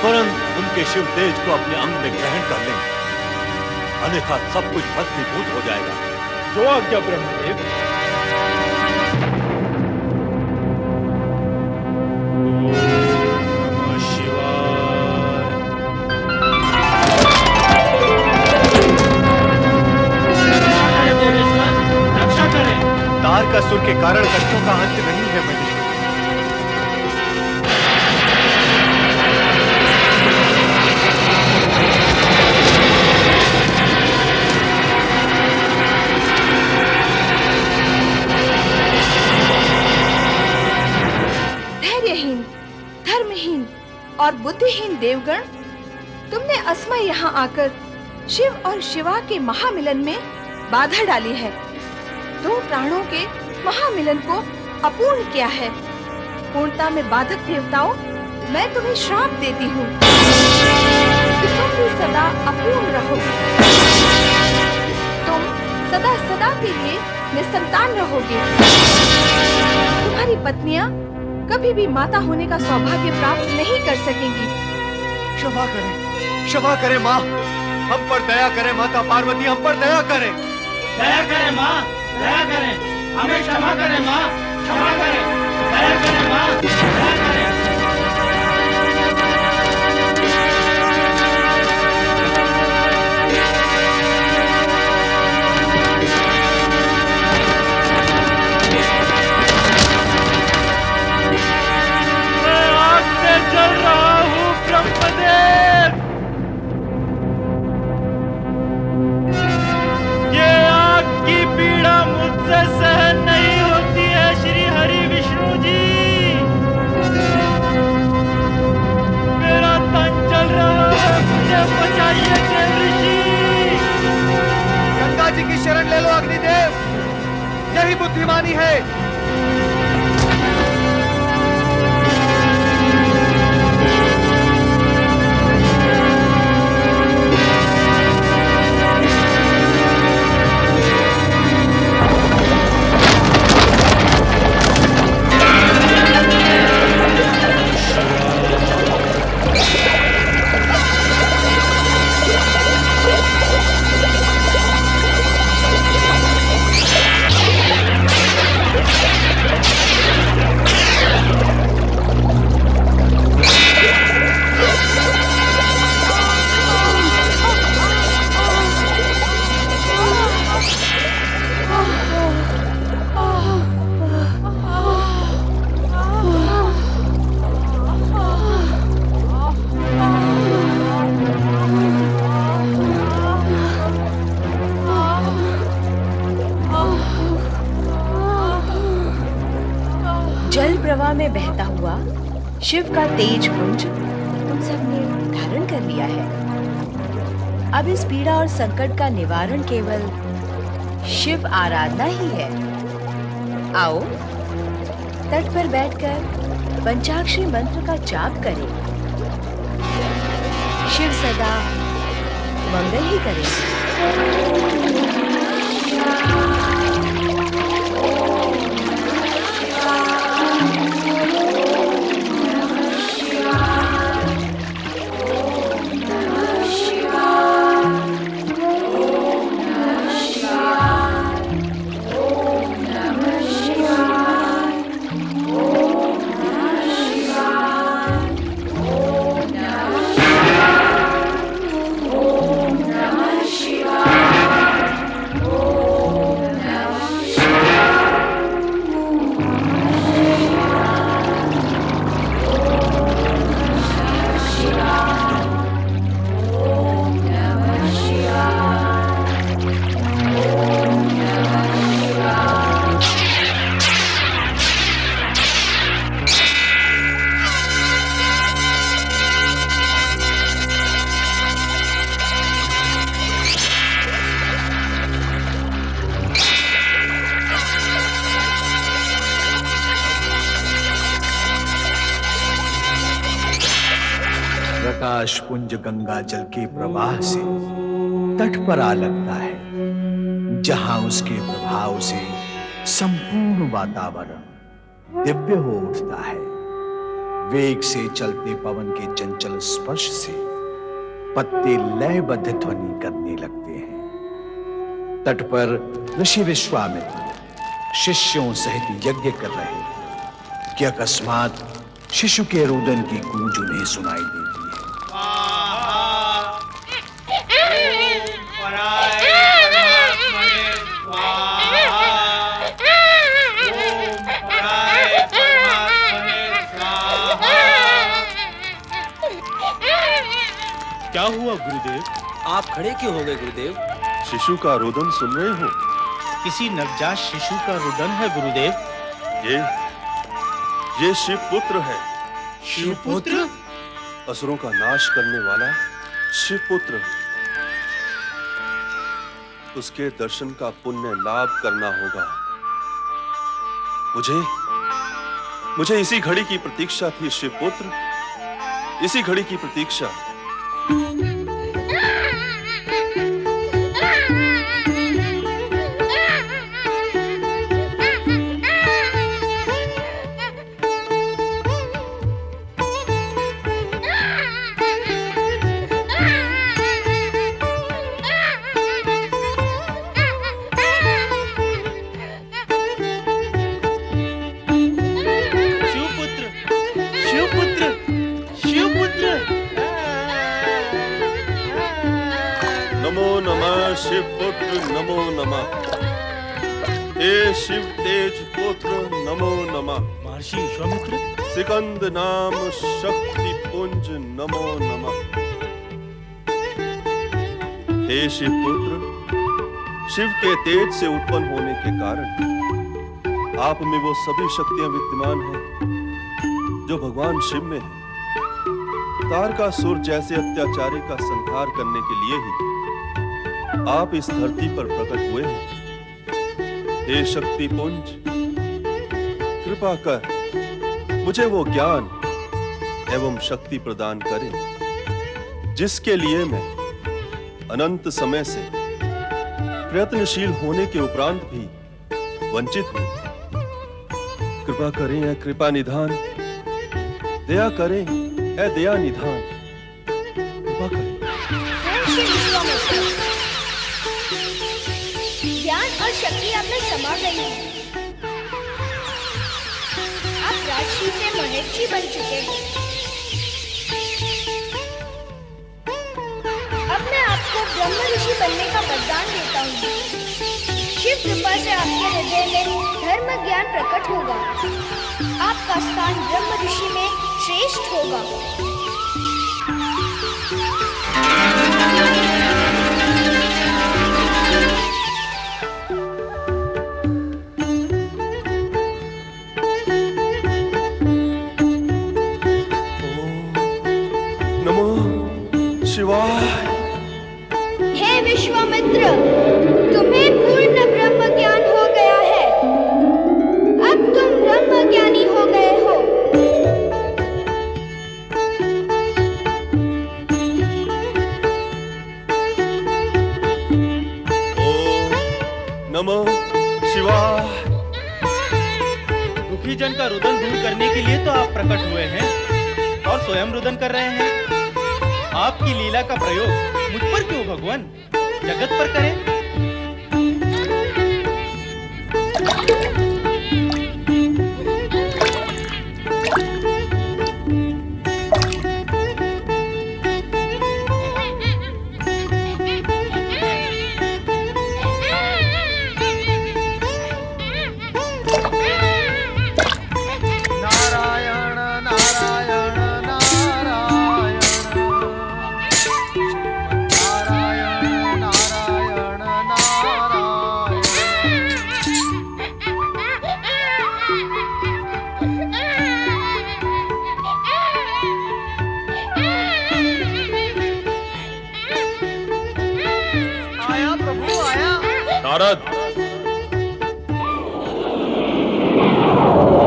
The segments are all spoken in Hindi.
तुरंत उनके शिव तेज को अपने अंग में ग्रहण कर लें, अन्यथा सब कुछ भस्मीभूत हो जाएगा। जो आज्ञा ब्रह्मदेव। तारकासुर के कारण कष्टों का अंत नहीं है महेश्वर। धैर्यहीन, धर्महीन और बुद्धिहीन देवगण, तुमने असमय यहाँ आकर शिव और शिवा के महामिलन में बाधा डाली है। दो प्राणों के महामिलन को अपूर्ण किया है। पूर्णता में बाधक देवताओं, मैं तुम्हें श्राप देती हूँ कि तुम भी सदा अपूर्ण रहोगे। तुम सदा सदा के लिए निसंतान रहोगे। तुम्हारी पत्नियां कभी भी माता होने का सौभाग्य प्राप्त नहीं कर सकेंगी। क्षमा करें माँ, हम पर दया करें माता पार्वती, हम पर दया करें। दया करें माँ, दया करें, हमें क्षमा करें माँ, क्षमा करें, दया करें माँ, दया करें। मैं आग से जल रहा हूँ ब्रह्मदेव। ये आग की पीड़ा मुझसे सहन नहीं होती है श्री हरि विष्णु जी। मेरा तन जल रहा है, मुझे बचाइए देव ऋषि। गंगा जी की शरण ले लो अग्निदेव, यही बुद्धिमानी है। जल प्रवाह में बहता हुआ शिव का तेज पुंज तुम सबने धारण कर लिया है। अब इस पीड़ा और संकट का निवारण केवल शिव आराधना ही है। आओ तट पर बैठकर पंचाक्षरी मंत्र का जाप करें। शिव सदा मंगल ही करें। प्रकाश पुंज गंगा जल के प्रवाह से तट पर आ लगता है, जहां उसके प्रभाव से संपूर्ण वातावरण दिव्य हो उठता है। वेग से चलते पवन के चंचल स्पर्श से पत्ते लयबद्ध ध्वनि करने लगते हैं। तट पर ऋषि विश्वामित्र शिष्यों सहित यज्ञ कर रहे कि अकस्मात शिशु के रुदन की गूंज उन्हें सुनाई देती है। क्या हुआ गुरुदेव? आप खड़े क्यों हो गए गुरुदेव? शिशु का रोदन सुन रहे हो? किसी नवजात शिशु का रुदन है गुरुदेव। ये शिवपुत्र है। शिवपुत्र? असुरों का नाश करने वाला शिवपुत्र। उसके दर्शन का पुण्य लाभ करना होगा। मुझे इसी घड़ी की प्रतीक्षा थी शिवपुत्र, इसी घड़ी की प्रतीक्षा। नमो नमः शिवपुत्र, नमो नमः। हे शिव तेज पुत्र, नमो नमः। महर्षि विश्वामित्र, सिकंद नाम शक्ति पुंज, नमो नमः। हे शिवपुत्र, शिव के तेज से उत्पन्न होने के कारण आप में वो सभी शक्तियां विद्यमान हैं जो भगवान शिव में है। तारकासुर जैसे अत्याचारी का संहार करने के लिए ही आप इस धरती पर प्रकट हुए हैं। हे शक्ति पुंज, कृपा कर मुझे वो ज्ञान एवं शक्ति प्रदान करें जिसके लिए मैं अनंत समय से प्रयत्नशील होने के उपरांत भी वंचित हूं। कृपा करें ऐ कृपा निधान, दया करें ऐ दया निधान, कृपा करें। ज्ञान और शक्ति आप में समा गई है। आप राजर्षि से महर्षि बन चुके हैं। अब मैं आपको ब्रह्म ऋषि बनने का वरदान देता हूँ। शिव कृपा से आपके हृदय में धर्म ज्ञान प्रकट होगा। आपका स्थान ब्रह्म ऋषि में श्रेष्ठ होगा। हे विश्वामित्र, तुम्हें पूर्ण ब्रह्म ज्ञान हो गया है। अब तुम ब्रह्म ज्ञानी हो गए हो। ओम नमः शिवाय। दुखी जन का रुदन दूर करने के लिए तो आप प्रकट हुए हैं और स्वयं रुदन कर रहे हैं। आपकी लीला का प्रयोग मुझ पर क्यों भगवान, जगत पर करें। नारद,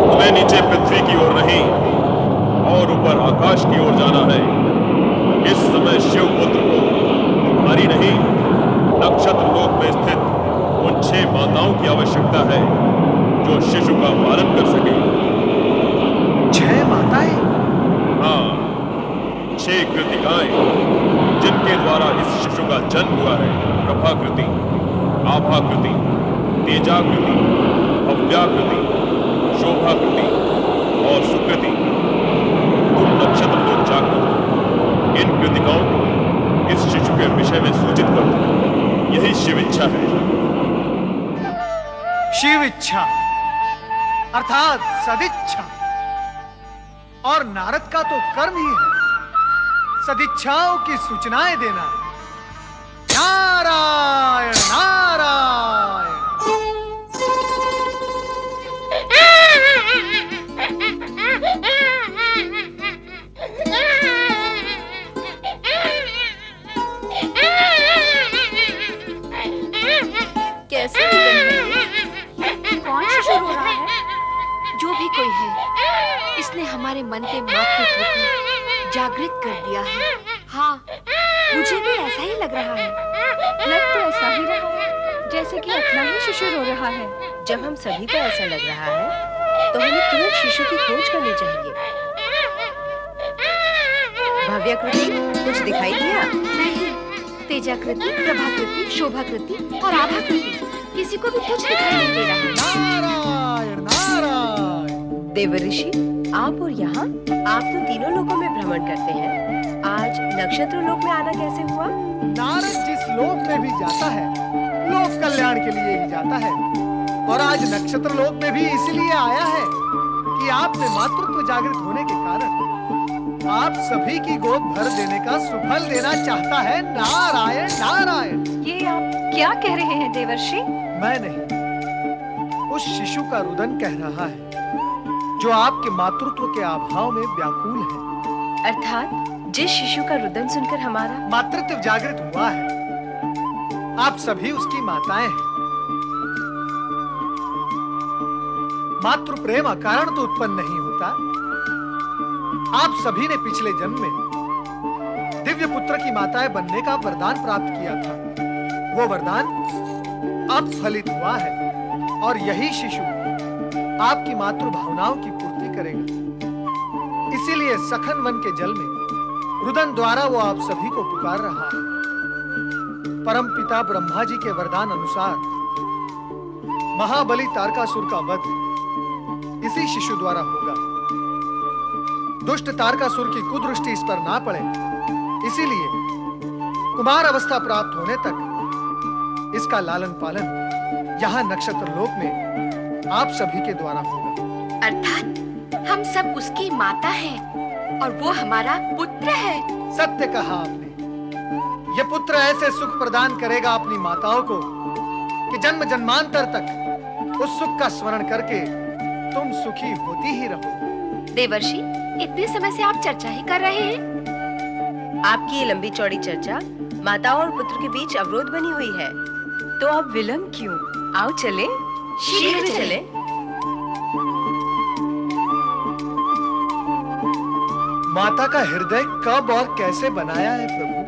तुम्हें नीचे पृथ्वी की ओर नहीं और ऊपर आकाश की ओर जाना है। इस समय शिवपुत्र को तुम्हारी नहीं, नक्षत्र लोक में स्थित उन 6 माताओं की आवश्यकता है जो शिशु का पालन कर सके। 6 माताएं? हाँ, 6 कृतिकाएं जिनके द्वारा इस शिशु का जन्म हुआ है, प्रभाकृति, आभाकृति, तेजाकृति, भव्याकृति, शोभाकृति और सुकृति। तुम नक्षत्र लोक जाकर इन कृतिकाओं को इस शिशु के विषय में सूचित कर दो। यही शिव इच्छा है। शिव इच्छा अर्थात सदिच्छा, और नारद का तो कर्म ही है सदिच्छाओं की सूचनाएं देना। नारायण नारायण। कैसे कौन शिशु रो रहा है? जो भी कोई है, इसने हमारे मन के मातृत्व को जागृत कर दिया है। हाँ, मुझे भी ऐसा ही लग रहा है। लग तो ऐसा ही रहा है जैसे कि अपना ही शिशु रो रहा है। जब हम सभी को ऐसा लग रहा है तो हमें तुरंत शिशु की खोज करनी चाहिए। भव्याकृति कुछ दिखाई दिया? नहीं, तेजाकृति, प्रभाकृति, शोभाकृति और आभाकृति किसी को भी कुछ दिखाई नहीं दे रहा। नारायण नारायण। देवर्षि, आप और यहाँ आप तो तीनों लोकों में भ्रमण करते हैं, आज नक्षत्र लोक में आना कैसे हुआ? नारद जिस लोक में भी जाता है लोक कल्याण के लिए ही जाता है, और आज नक्षत्र लोक में भी इसलिए आया है कि आपने मातृत्व जागृत होने के कारण आप सभी की गोद भर देने का सुफल देना चाहता है। नारायण नारायण। ये आप क्या कह रहे हैं देवर्षि? मैं नहीं, उस शिशु का रुदन कह रहा है जो आपके मातृत्व के अभाव में व्याकुल है। अर्थात जिस शिशु का रुदन सुनकर हमारा मातृत्व जागृत हुआ है, आप सभी उसकी माताएं हैं। मातृ प्रेम अकारण तो उत्पन्न नहीं होता। आप सभी ने पिछले जन्म में दिव्य पुत्र की माताएं बनने का वरदान प्राप्त किया था। वो वरदान अब फलित हुआ है, और यही शिशु आपकी मातृ भावनाओं की पूर्ति करेगा। इसीलिए सखन वन के जल में रुदन द्वारा वो आप सभी को पुकार रहा है। परम पिता ब्रह्मा जी के वरदान अनुसार महाबली तारकासुर का वध इसी शिशु द्वारा होगा। दुष्ट तारकासुर की कुदृष्टि इस पर ना पड़े, इसीलिए कुमार अवस्था प्राप्त होने तक इसका लालन पालन यहाँ नक्षत्र लोक में आप सभी के द्वारा होगा। अर्थात हम सब उसकी माता हैं और वो हमारा पुत्र है। सत्य कहा आपने। ये पुत्र ऐसे सुख प्रदान करेगा अपनी माताओं को कि जन्म जन्मांतर तक उस सुख का स्मरण करके तुम सुखी होती ही रहो। देवर्षि, इतने समय से आप चर्चा ही कर रहे हैं। आपकी ये लंबी चौड़ी चर्चा माताओं और पुत्र के बीच अवरोध बनी हुई है, तो अब विलंब क्यों? आओ चले, शीघ्र चले। माता का हृदय कब और कैसे बनाया है प्रभु?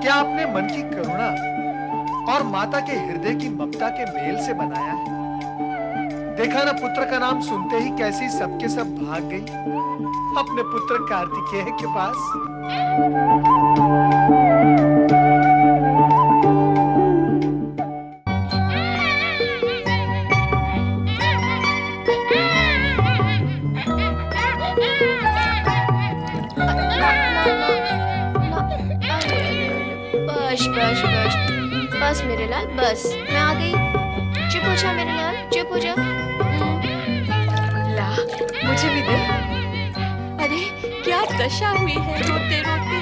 क्या आपने मन की करुणा और माता के हृदय की ममता के मेल से बनाया है? देखा ना, पुत्र का नाम सुनते ही कैसी सबके सब भाग गई अपने पुत्र कार्तिकेय के पास। बस बस बस बस मेरे लाल, बस मैं आ गई। चुप हो जा मेरे लाल, चुप हो जा। ला, मुझे भी दे। अरे क्या दशा हुई है रोते रोते।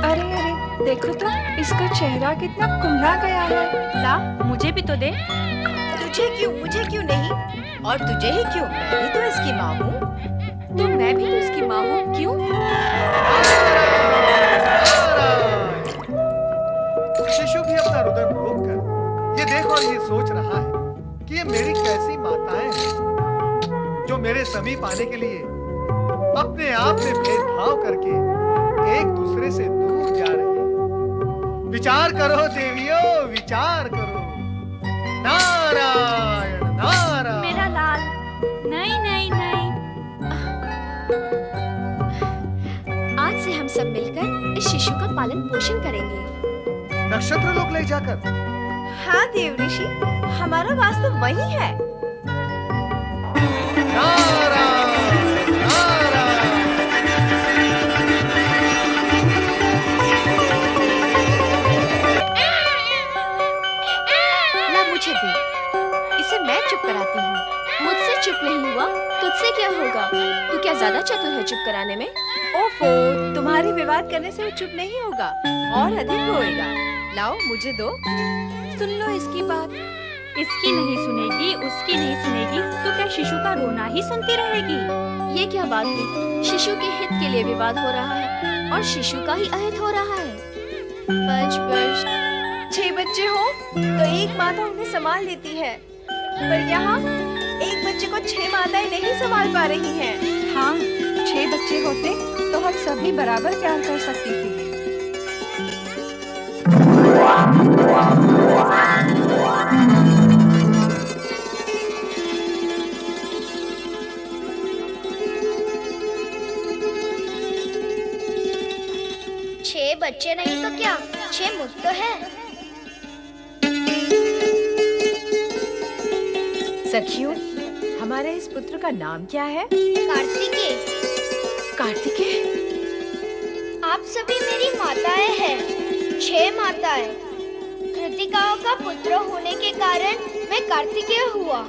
अरे अरे देखो तो, इसका चेहरा कितना कुम्हला गया है। ला, मुझे भी तो दे। तुझे क्यों, मुझे क्यों नहीं? और तुझे ही क्यों? मैं भी तो इसकी माँ हूँ। तो मैं भी तो इसकी माँ हूँ, क्यों? शिशु भी अपना रुदन रोककर ये देख और ये सोच रहा है कि ये मेरी कैसी माताएं हैं जो मेरे समीप आने के लिए अपने आप में भेदभाव करके एक दूसरे से दूर जा रही है। विचार करो देवियों, विचार करो। नारायण नारायण। मेरा लाल, नहीं नहीं नहीं। सब मिलकर इस शिशु का पालन पोषण करेंगे। नक्षत्र लोक ले जाकर। हाँ देव ऋषि, हमारा वास्तव वही है। ला मुझे दे, इसे मैं चुप कराती हूँ। मुझसे चुप नहीं हुआ, तुझसे क्या होगा? तू क्या ज्यादा चतुर है चुप कराने में? ओफो, तुम्हारी विवाद करने से वो चुप नहीं होगा, और अधिक रोएगा। लाओ मुझे दो। सुन लो इसकी बात। इसकी नहीं सुनेगी, उसकी नहीं सुनेगी, तो क्या शिशु का रोना ही सुनती रहेगी? ये क्या बात हुई? शिशु के हित के लिए विवाद हो रहा है और शिशु का ही अहित हो रहा है। बच 6 बच्चे हो तो एक माता उन्हें संभाल लेती है, पर यहाँ एक बच्चे को 6 माताएं नहीं संभाल पा रही हैं। हाँ, 6 बच्चे होते तो हम सभी बराबर प्यार कर सकती थी। छह बच्चे नहीं तो क्या, 6 मुख तो है। सखियों, हमारे इस पुत्र का नाम क्या है? कार्तिकेय। कार्तिकेय? आप सभी मेरी माताएं हैं, 6 माताएं। कृतिकाओं का पुत्र होने के कारण मैं कार्तिकेय हुआ।